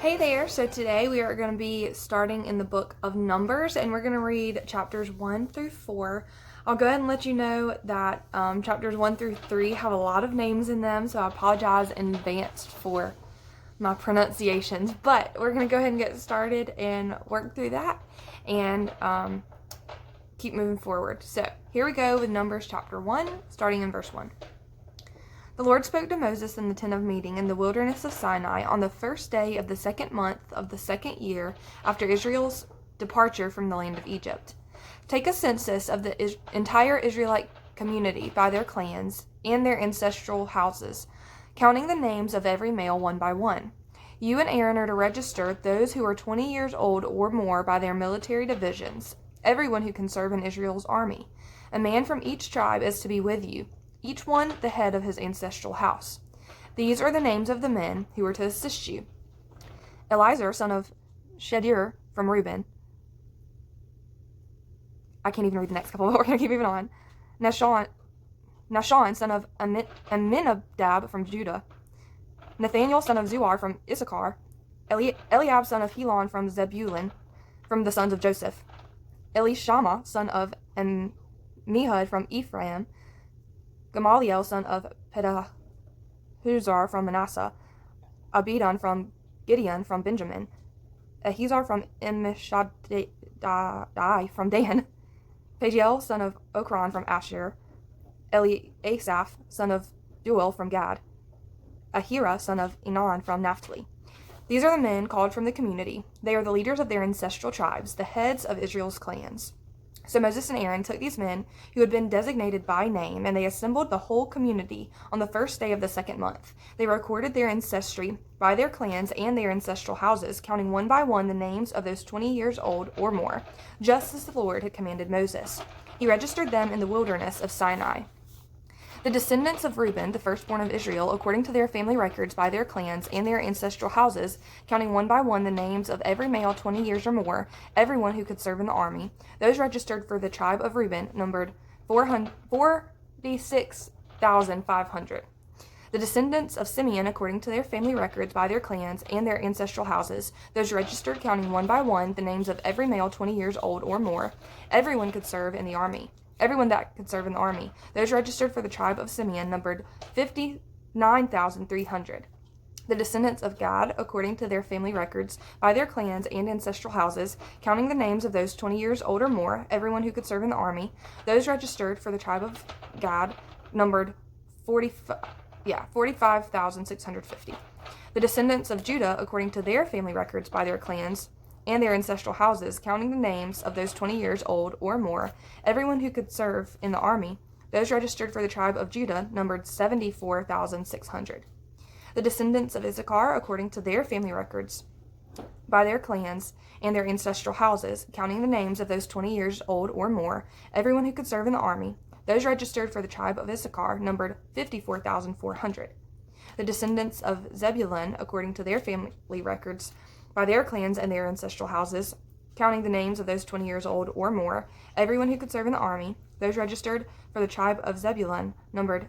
Hey there, so today we are going to be starting in the book of Numbers, and we're going to read chapters 1 through 4. I'll go ahead and let you know that chapters 1 through 3 have a lot of names in them, so I apologize in advance for my pronunciations, but we're going to go ahead and get started and work through that and keep moving forward. So here we go with Numbers chapter 1, starting in verse 1. The Lord spoke to Moses in the tent of meeting in the wilderness of Sinai on the first day of the second month of the second year after Israel's departure from the land of Egypt. Take a census of the entire Israelite community by their clans and their ancestral houses, counting the names of every male one by one. You and Aaron are to register those who are 20 years old or more by their military divisions, everyone who can serve in Israel's army. A man from each tribe is to be with you, each one the head of his ancestral house. These are the names of the men who are to assist you. Eliezer, son of Shedir from Reuben. I can't even read the next couple, but we're going to keep moving on. Nahshon, son of Amminadab from Judah. Nathaniel, son of Zuar from Issachar. Eliab, son of Helon from Zebulun, from the sons of Joseph. Elishama, son of Ammihud from Ephraim. Gamaliel, son of Pedahuzar from Manasseh, Abidan from Gideon from Benjamin, Ahizar from Ammishaddai from Dan, Pagiel, son of Okran from Asher, Eliasaph, son of Duel from Gad, Ahira, son of Enan from Naphtali. These are the men called from the community. They are the leaders of their ancestral tribes, the heads of Israel's clans. So Moses and Aaron took these men who had been designated by name, and they assembled the whole community on the first day of the second month. They recorded their ancestry by their clans and their ancestral houses, counting one by one the names of those 20 years old or more, just as the Lord had commanded Moses. He registered them in the wilderness of Sinai. The descendants of Reuben, the firstborn of Israel, according to their family records by their clans and their ancestral houses, counting one by one the names of every male 20 years or more, everyone who could serve in the army, those registered for the tribe of Reuben numbered 46,500. The descendants of Simeon, according to their family records by their clans and their ancestral houses, those registered counting one by one the names of every male 20 years old or more, everyone could serve in the army. Everyone that could serve in the army. Those registered for the tribe of Simeon numbered 59,300. The descendants of Gad, according to their family records, by their clans and ancestral houses, counting the names of those 20 years old or more, everyone who could serve in the army, those registered for the tribe of Gad numbered 45,650. The descendants of Judah, according to their family records, by their clans and their ancestral houses, counting the names of those 20 years old or more, everyone who could serve in the army, those registered for the tribe of Judah numbered 74,600. The descendants of Issachar, according to their family records, by their clans and their ancestral houses, counting the names of those 20 years old or more, everyone who could serve in the army, those registered for the tribe of Issachar numbered 54,400. The descendants of Zebulun, according to their family records, by their clans and their ancestral houses, counting the names of those 20 years old or more, everyone who could serve in the army, those registered for the tribe of Zebulun numbered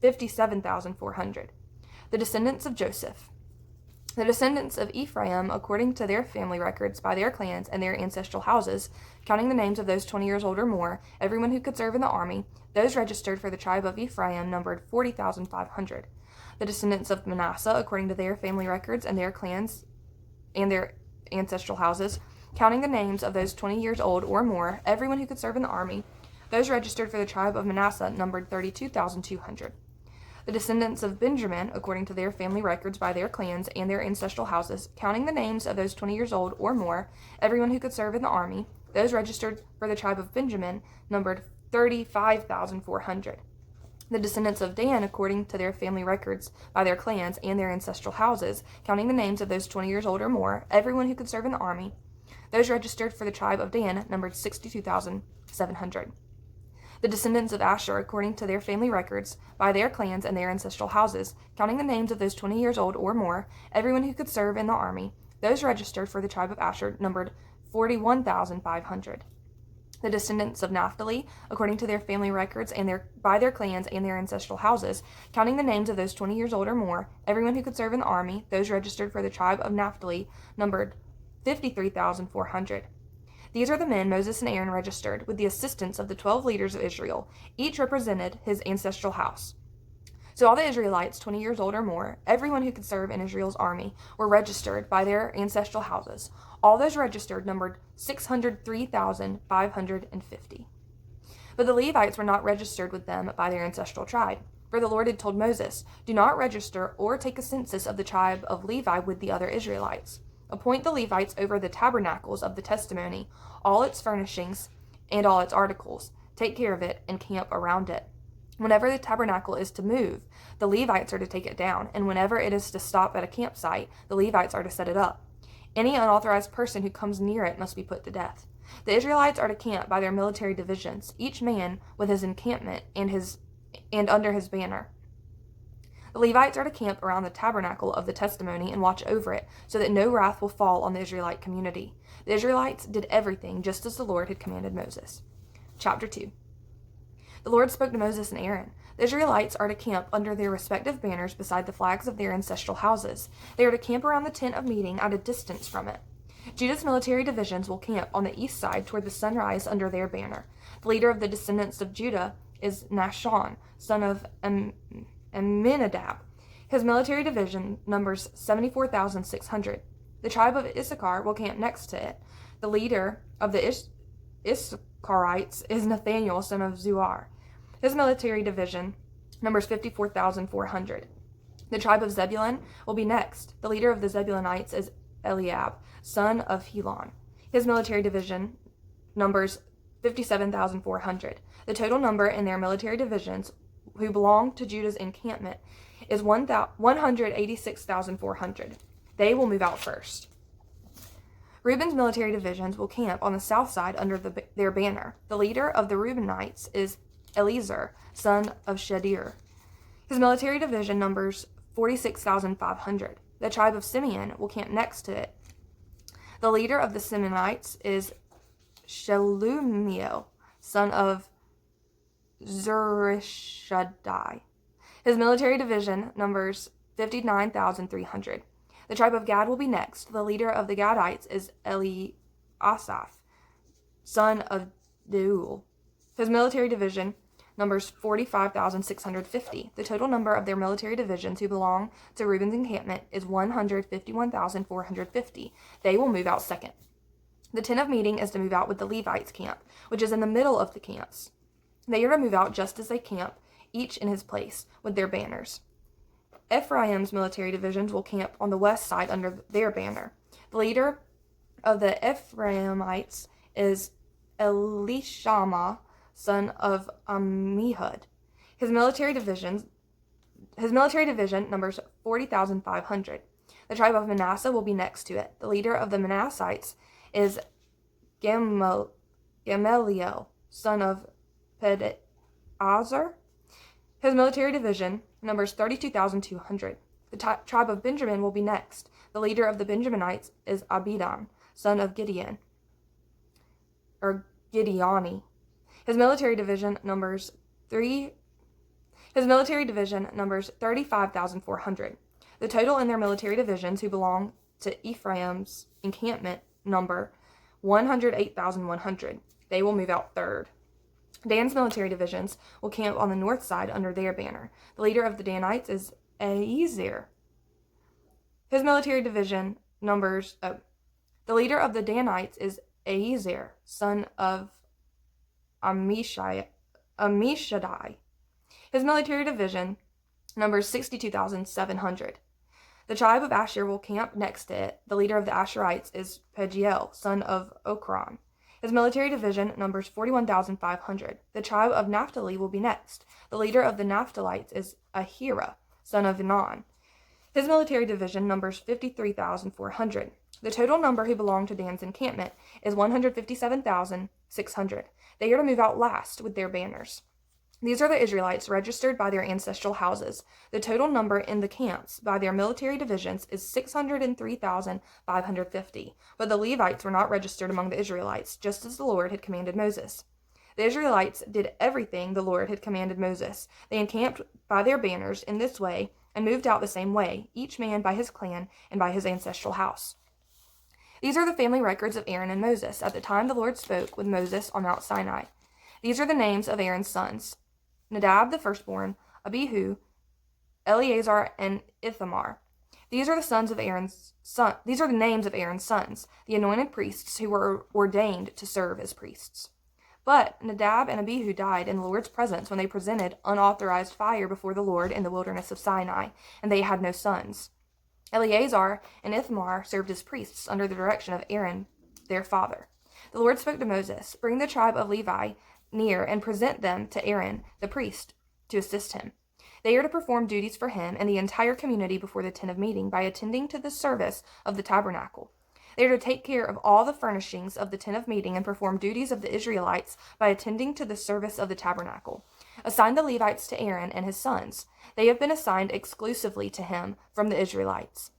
57,400. The descendants of Joseph. The descendants of Ephraim, according to their family records, by their clans and their ancestral houses, counting the names of those 20 years old or more, everyone who could serve in the army, those registered for the tribe of Ephraim numbered 40,500. The descendants of Manasseh, according to their family records and their clans and their ancestral houses, counting the names of those 20 years old or more, everyone who could serve in the army, those registered for the tribe of Manasseh numbered 32,200. The descendants of Benjamin, according to their family records by their clans and their ancestral houses, counting the names of those 20 years old or more, everyone who could serve in the army, those registered for the tribe of Benjamin numbered 35,400. The descendants of Dan, according to their family records by their clans and their ancestral houses, counting the names of those 20 years old or more, everyone who could serve in the army, those registered for the tribe of Dan numbered 62,700. The descendants of Asher, according to their family records by their clans and their ancestral houses, counting the names of those 20 years old or more, everyone who could serve in the army, those registered for the tribe of Asher numbered 41,500. The descendants of Naphtali, according to their family records and by their clans and their ancestral houses, counting the names of those 20 years old or more, everyone who could serve in the army, those registered for the tribe of Naphtali, numbered 53,400. These are the men Moses and Aaron registered, with the assistance of the 12 leaders of Israel. Each represented his ancestral house. So all the Israelites 20 years old or more, everyone who could serve in Israel's army, were registered by their ancestral houses. All those registered numbered 603,550. But the Levites were not registered with them by their ancestral tribe. For the Lord had told Moses, "Do not register or take a census of the tribe of Levi with the other Israelites. Appoint the Levites over the tabernacles of the testimony, all its furnishings and all its articles. Take care of it and camp around it. Whenever the tabernacle is to move, the Levites are to take it down, and whenever it is to stop at a campsite, the Levites are to set it up. Any unauthorized person who comes near it must be put to death. The Israelites are to camp by their military divisions, each man with his encampment and under his banner. The Levites are to camp around the tabernacle of the testimony and watch over it, so that no wrath will fall on the Israelite community. The Israelites did everything just as the Lord had commanded Moses." Chapter 2. The Lord spoke to Moses and Aaron. The Israelites are to camp under their respective banners beside the flags of their ancestral houses. They are to camp around the tent of meeting at a distance from it. Judah's military divisions will camp on the east side toward the sunrise under their banner. The leader of the descendants of Judah is Nahshon, son of Amminadab. His military division numbers 74,600. The tribe of Issachar will camp next to it. The leader of the Issacharites is Nathaniel, son of Zuar. His military division numbers 54,400. The tribe of Zebulun will be next. The leader of the Zebulunites is Eliab, son of Helon. His military division numbers 57,400. The total number in their military divisions who belong to Judah's encampment is 186,400. They will move out first. Reuben's military divisions will camp on the south side under their banner. The leader of the Reubenites is Eliezer, son of Shadir. His military division numbers 46,500. The tribe of Simeon will camp next to it. The leader of the Simeonites is Shelumiel, son of Zurishaddai. His military division numbers 59,300. The tribe of Gad will be next. The leader of the Gadites is Eliasaph, son of Deuel. His military division numbers 45,650. The total number of their military divisions who belong to Reuben's encampment is 151,450. They will move out second. The tent of meeting is to move out with the Levites' camp, which is in the middle of the camps. They are to move out just as they camp, each in his place, with their banners. Ephraim's military divisions will camp on the west side under their banner. The leader of the Ephraimites is Elishama, son of Ammihud. His military division numbers 40,500. The tribe of Manasseh will be next to it. The leader of the Manassites is Gamaliel, son of Pedazar. His military division numbers 32,200. The tribe of Benjamin will be next. The leader of the Benjaminites is Abidan, son of Gideoni. His military division numbers 35,400. The total in their military divisions who belong to Ephraim's encampment number 108,100. They will move out third. Dan's military divisions will camp on the north side under their banner. The leader of the Danites is Aezer. His military division numbers... the leader of the Danites is Aezer, son of Ammishaddai. His military division numbers 62,700. The tribe of Asher will camp next to it. The leader of the Asherites is Pagiel, son of Okran. His military division numbers 41,500. The tribe of Naphtali will be next. The leader of the Naphtalites is Ahira, son of Enan. His military division numbers 53,400. The total number who belong to Dan's encampment is 157,600. They are to move out last with their banners. These are the Israelites registered by their ancestral houses. The total number in the camps by their military divisions is 603,550. But the Levites were not registered among the Israelites, just as the Lord had commanded Moses. The Israelites did everything the Lord had commanded Moses. They encamped by their banners in this way and moved out the same way, each man by his clan and by his ancestral house. These are the family records of Aaron and Moses at the time the Lord spoke with Moses on Mount Sinai. These are the names of Aaron's sons: Nadab the firstborn, Abihu, Eleazar, and Ithamar. These are the names of Aaron's sons, the anointed priests who were ordained to serve as priests. But Nadab and Abihu died in the Lord's presence when they presented unauthorized fire before the Lord in the wilderness of Sinai, and they had no sons. Eleazar and Ithamar served as priests under the direction of Aaron, their father. The Lord spoke to Moses, "Bring the tribe of Levi near and present them to Aaron, the priest, to assist him. They are to perform duties for him and the entire community before the tent of meeting by attending to the service of the tabernacle. They are to take care of all the furnishings of the tent of meeting and perform duties of the Israelites by attending to the service of the tabernacle. Assign the Levites to Aaron and his sons. They have been assigned exclusively to him from the Israelites.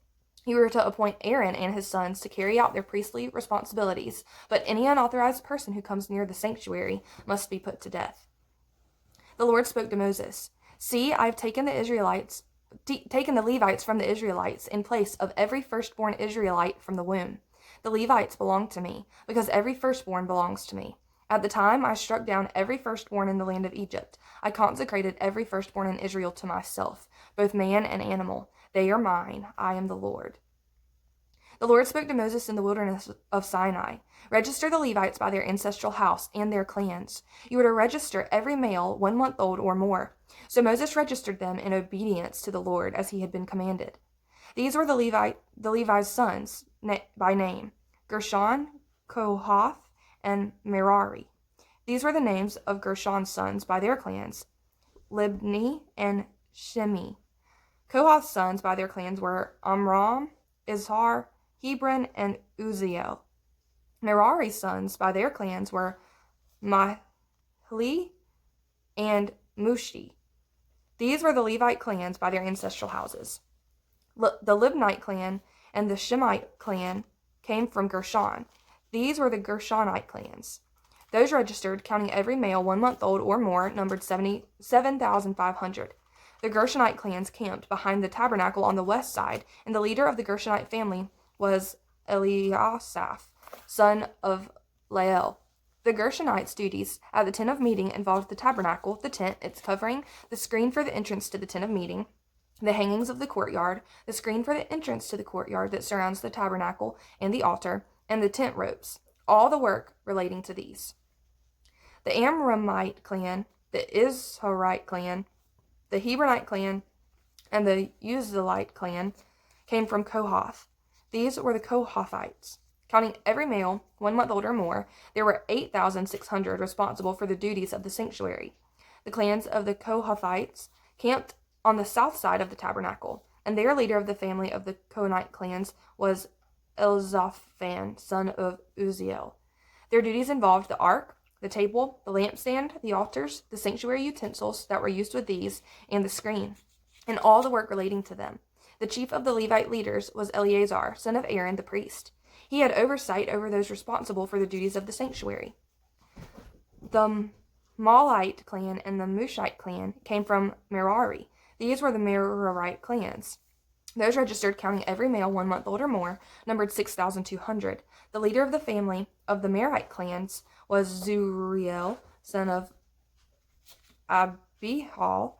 You are to appoint Aaron and his sons to carry out their priestly responsibilities, but any unauthorized person who comes near the sanctuary must be put to death." The Lord spoke to Moses, "See, I have taken the Levites from the Israelites in place of every firstborn Israelite from the womb. The Levites belong to me, because every firstborn belongs to me. At the time I struck down every firstborn in the land of Egypt, I consecrated every firstborn in Israel to myself, both man and animal. They are mine. I am the Lord." The Lord spoke to Moses in the wilderness of Sinai. "Register the Levites by their ancestral house and their clans. You are to register every male 1 month old or more." So Moses registered them in obedience to the Lord as he had been commanded. These were the Levi's sons by name: Gershon, Kohath, and Merari. These were the names of Gershon's sons by their clans: Libni and Shimi. Kohath's sons by their clans were Amram, Izhar, Hebron, and Uzziel. Merari's sons by their clans were Mahli and Mushi. These were the Levite clans by their ancestral houses. The Lib Knight Clan and the Shemite clan came from Gershon. These were the Gershonite clans. Those registered, counting every male 1 month old or more, numbered 77,500. The Gershonite clans camped behind the tabernacle on the west side, and the leader of the Gershonite family was Eliasaph, son of Lael. The Gershonites' duties at the tent of meeting involved the tabernacle, the tent, its covering, the screen for the entrance to the tent of meeting, the hangings of the courtyard, the screen for the entrance to the courtyard that surrounds the tabernacle and the altar, and the tent ropes, all the work relating to these. The Amramite clan, the Izharite clan, the Hebronite clan, and the Uzzielite clan came from Kohath. These were the Kohathites. Counting every male 1 month old or more, there were 8,600 responsible for the duties of the sanctuary. The clans of the Kohathites camped on the south side of the tabernacle, and their leader of the family of the Kohanite clans was Elzaphan, son of Uzziel. Their duties involved the ark, the table, the lampstand, the altars, the sanctuary utensils that were used with these, and the screen, and all the work relating to them. The chief of the Levite leaders was Eleazar, son of Aaron the priest. He had oversight over those responsible for the duties of the sanctuary. The Malite clan and the Mushite clan came from Merari. These were the Merarite clans. Those registered, counting every male 1 month old or more, numbered 6,200. The leader of the family of the Merarite clans was Zuriel, son of Abihal.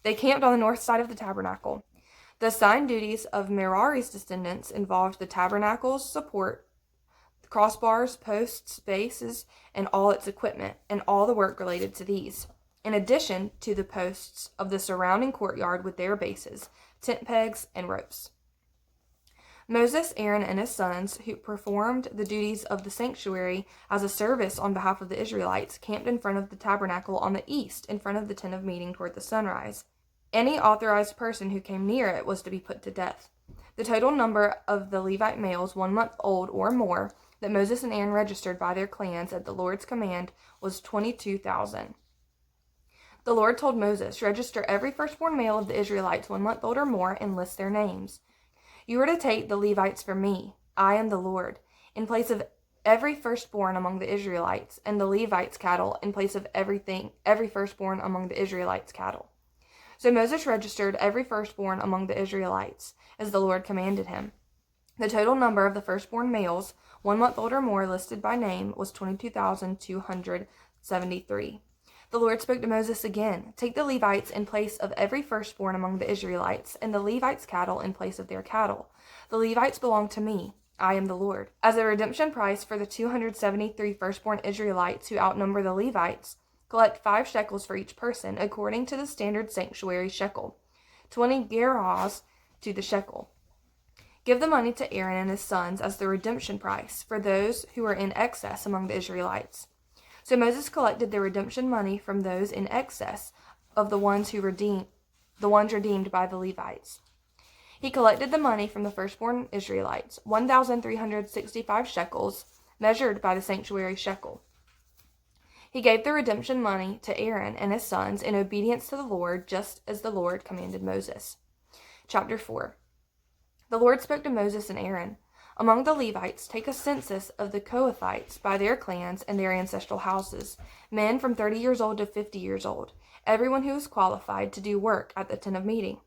They camped on the north side of the tabernacle. The assigned duties of Merari's descendants involved the tabernacle's support, the crossbars, posts, bases, and all its equipment, and all the work related to these, in addition to the posts of the surrounding courtyard with their bases, tent pegs, and ropes. Moses, Aaron, and his sons, who performed the duties of the sanctuary as a service on behalf of the Israelites, camped in front of the tabernacle on the east, in front of the tent of meeting toward the sunrise. Any authorized person who came near it was to be put to death. The total number of the Levite males 1 month old or more that Moses and Aaron registered by their clans at the Lord's command was 22,000. The Lord told Moses, "Register every firstborn male of the Israelites 1 month old or more and list their names. You are to take the Levites for me. I am the Lord. In place of every firstborn among the Israelites, and the Levites' cattle in place of every firstborn among the Israelites' cattle." So Moses registered every firstborn among the Israelites, as the Lord commanded him. The total number of the firstborn males, 1 month old or more, listed by name, was 22,273. The Lord spoke to Moses again, "Take the Levites in place of every firstborn among the Israelites, and the Levites' cattle in place of their cattle. The Levites belong to me. I am the Lord. As a redemption price for the 273 firstborn Israelites who outnumber the Levites, collect 5 shekels for each person, according to the standard sanctuary shekel, 20 gerahs to the shekel. Give the money to Aaron and his sons as the redemption price for those who are in excess among the Israelites." So Moses collected the redemption money from those in excess of the ones redeemed by the Levites. He collected the money from the firstborn Israelites, 1,365 shekels, measured by the sanctuary shekel. He gave the redemption money to Aaron and his sons in obedience to the Lord, just as the Lord commanded Moses. Chapter 4. The Lord spoke to Moses and Aaron. "Among the Levites, take a census of the Kohathites by their clans and their ancestral houses, men from 30 years old to 50 years old, everyone who is qualified to do work at the tent of meeting."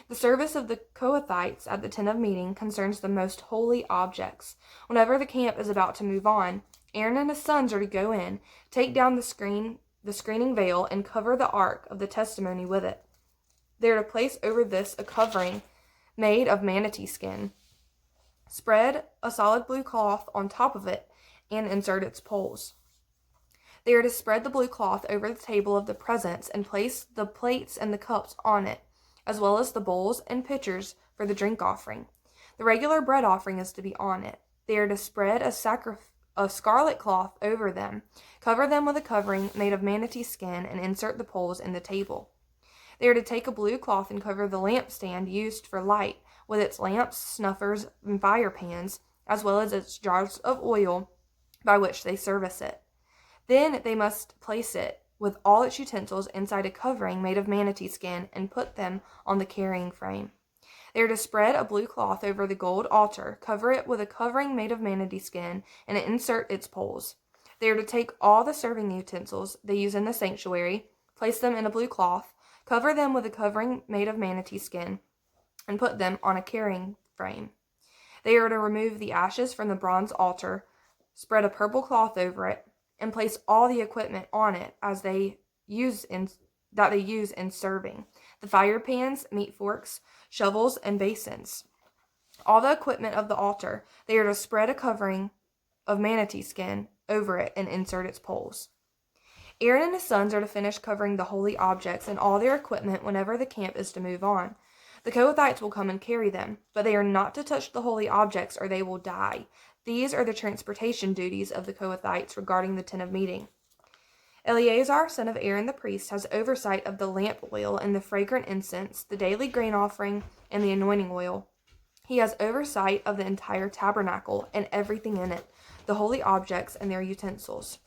The service of the Kohathites at the tent of meeting concerns the most holy objects. Whenever the camp is about to move on, Aaron and his sons are to go in, take down the screening veil, and cover the ark of the testimony with it. They are to place over this a covering made of manatee skin. Spread a solid blue cloth on top of it and insert its poles. They are to spread the blue cloth over the table of the presence and place the plates and the cups on it, as well as the bowls and pitchers for the drink offering. The regular bread offering is to be on it. They are to spread a scarlet cloth over them, cover them with a covering made of manatee skin, and insert the poles in the table. They are to take a blue cloth and cover the lampstand used for light, with its lamps, snuffers, and fire pans, as well as its jars of oil by which they service it. Then they must place it, with all its utensils, inside a covering made of manatee skin and put them on the carrying frame. They are to spread a blue cloth over the gold altar, cover it with a covering made of manatee skin, and insert its poles. They are to take all the serving utensils they use in the sanctuary, place them in a blue cloth, cover them with a covering made of manatee skin, and put them on a carrying frame. They are to remove the ashes from the bronze altar, spread a purple cloth over it, and place all the equipment on it as they use in serving: the fire pans, meat forks, shovels, and basins. All the equipment of the altar, they are to spread a covering of manatee skin over it and insert its poles. Aaron and his sons are to finish covering the holy objects and all their equipment whenever the camp is to move on. The Kohathites will come and carry them, but they are not to touch the holy objects or they will die. These are the transportation duties of the Kohathites regarding the tent of meeting. Eleazar, son of Aaron the priest, has oversight of the lamp oil and the fragrant incense, the daily grain offering, and the anointing oil. He has oversight of the entire tabernacle and everything in it, the holy objects and their utensils.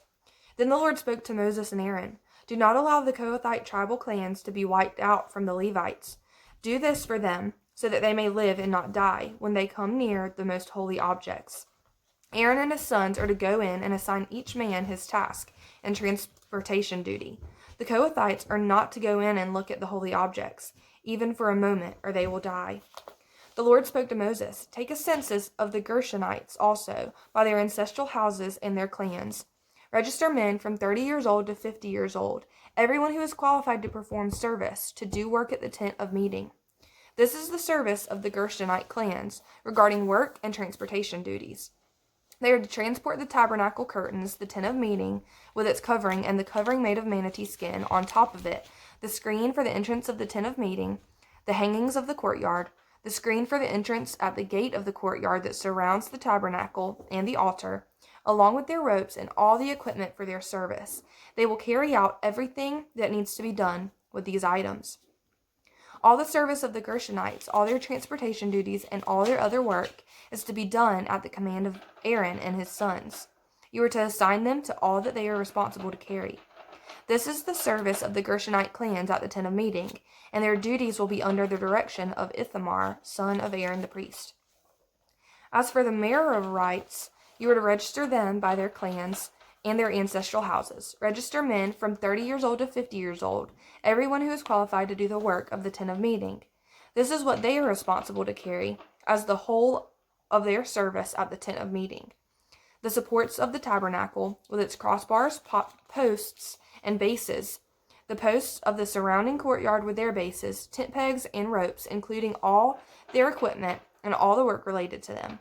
Then the Lord spoke to Moses and Aaron. "Do not allow the Kohathite tribal clans to be wiped out from the Levites. Do this for them, so that they may live and not die when they come near the most holy objects." Aaron and his sons are to go in and assign each man his task and transportation duty. The Kohathites are not to go in and look at the holy objects, even for a moment, or they will die. The Lord spoke to Moses, "Take a census of the Gershonites also, by their ancestral houses and their clans. Register men from 30 years old to 50 years old, everyone who is qualified to perform service, to do work at the tent of meeting." This is the service of the Gershonite clans, regarding work and transportation duties. They are to transport the tabernacle curtains, the tent of meeting, with its covering, and the covering made of manatee skin on top of it, the screen for the entrance of the tent of meeting, the hangings of the courtyard, the screen for the entrance at the gate of the courtyard that surrounds the tabernacle and the altar, along with their ropes and all the equipment for their service. They will carry out everything that needs to be done with these items. All the service of the Gershonites, all their transportation duties, and all their other work is to be done at the command of Aaron and his sons. You are to assign them to all that they are responsible to carry. This is the service of the Gershonite clans at the tent of meeting, and their duties will be under the direction of Ithamar, son of Aaron the priest. As for the Merarites, you are to register them by their clans and their ancestral houses. Register men from 30 years old to 50 years old, everyone who is qualified to do the work of the tent of meeting. This is what they are responsible to carry as the whole of their service at the tent of meeting: the supports of the tabernacle with its crossbars, posts, and bases, the posts of the surrounding courtyard with their bases, tent pegs, and ropes, including all their equipment and all the work related to them.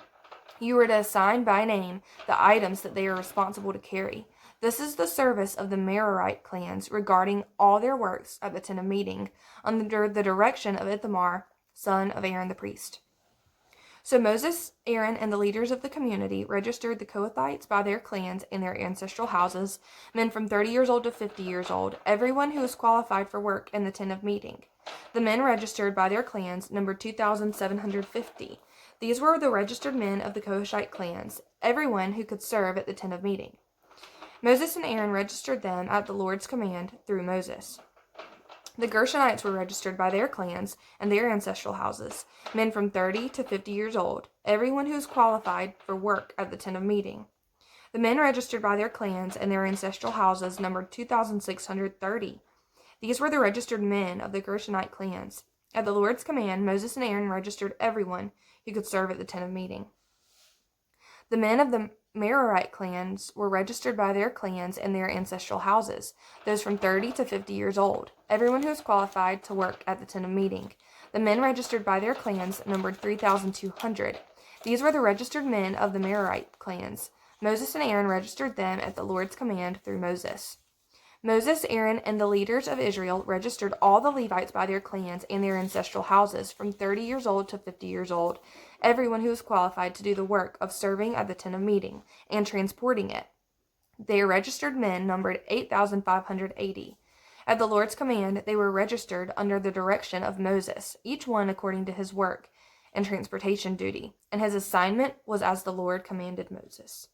You are to assign by name the items that they are responsible to carry. This is the service of the Merarite clans regarding all their works at the tent of meeting, under the direction of Ithamar, son of Aaron the priest. So Moses, Aaron, and the leaders of the community registered the Kohathites by their clans and their ancestral houses, men from 30 years old to 50 years old, everyone who was qualified for work in the tent of meeting. The men registered by their clans numbered 2,750. These were the registered men of the Kohathite clans, everyone who could serve at the tent of meeting. Moses and Aaron registered them at the Lord's command through Moses. The Gershonites were registered by their clans and their ancestral houses, men from 30 to 50 years old, everyone who is qualified for work at the tent of meeting. The men registered by their clans and their ancestral houses numbered 2,630. These were the registered men of the Gershonite clans. At the Lord's command, Moses and Aaron registered everyone who could serve at the tent of meeting. The men of the Merarite clans were registered by their clans and their ancestral houses, those from 30 to 50 years old, everyone who was qualified to work at the tent of meeting. The men registered by their clans numbered 3,200. These were the registered men of the Merarite clans. Moses and Aaron registered them at the Lord's command through Moses. Moses, Aaron, and the leaders of Israel registered all the Levites by their clans and their ancestral houses, from 30 years old to 50 years old, everyone who was qualified to do the work of serving at the tent of meeting and transporting it. Their registered men numbered 8,580. At the Lord's command, they were registered under the direction of Moses, each one according to his work and transportation duty, and his assignment was as the Lord commanded Moses.